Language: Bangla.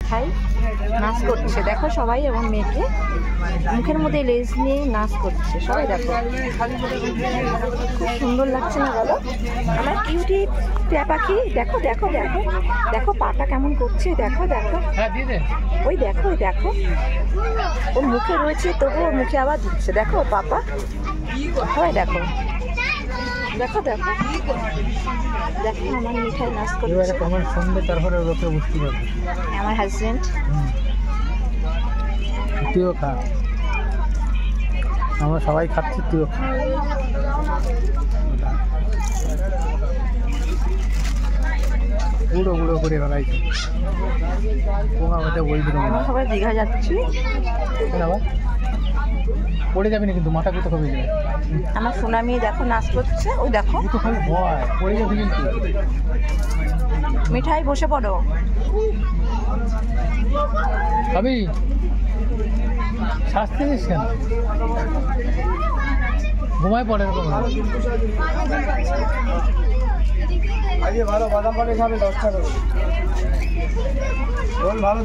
মিঠাই নাচ করছে দেখো সবাই, এবং মেয়েকে মুখের মধ্যে লেজ নিয়ে নাচ করছে সবাই। দেখো খুব সুন্দর লাগছে না বলো? আমার কিউটি টিয়া পাখি দেখো দেখো দেখো দেখো পাটা কেমন করছে, দেখো দেখো ওই দেখো ওই দেখো, ওর মুখে রয়েছে তবু ওর মুখে আবার দিচ্ছে, দেখো পাপা সবাই দেখো দেখো দেখো দেখো আমার মিঠাই নাচ করছে। তারপরে বুঝতে পারবে আমার হাজবেন্ড। তুইও খা, আমরা সবাই খাচ্ছি, তুইও খা। গুঁড়ো গুঁড়ো করে ফেলাইছি পোকা মাথা বলবি না। আমরা সবাই দীঘা যাচ্ছি। আবার পড়ে যাবি না কিন্তু, মাথা কোথা কমে যাবে। আমার সোনা মেয়ে দেখো নাচ করছে, ওই দেখো তো খালি ভয় পড়ে যাবি কিন্তু। মিঠাই বসে পড়ো খাবি, শাস্তি দিস কেন, ঘুমায় পড়ে এরকম। ভালো বাদাম পানি খাবে 10 টাকা ভালো।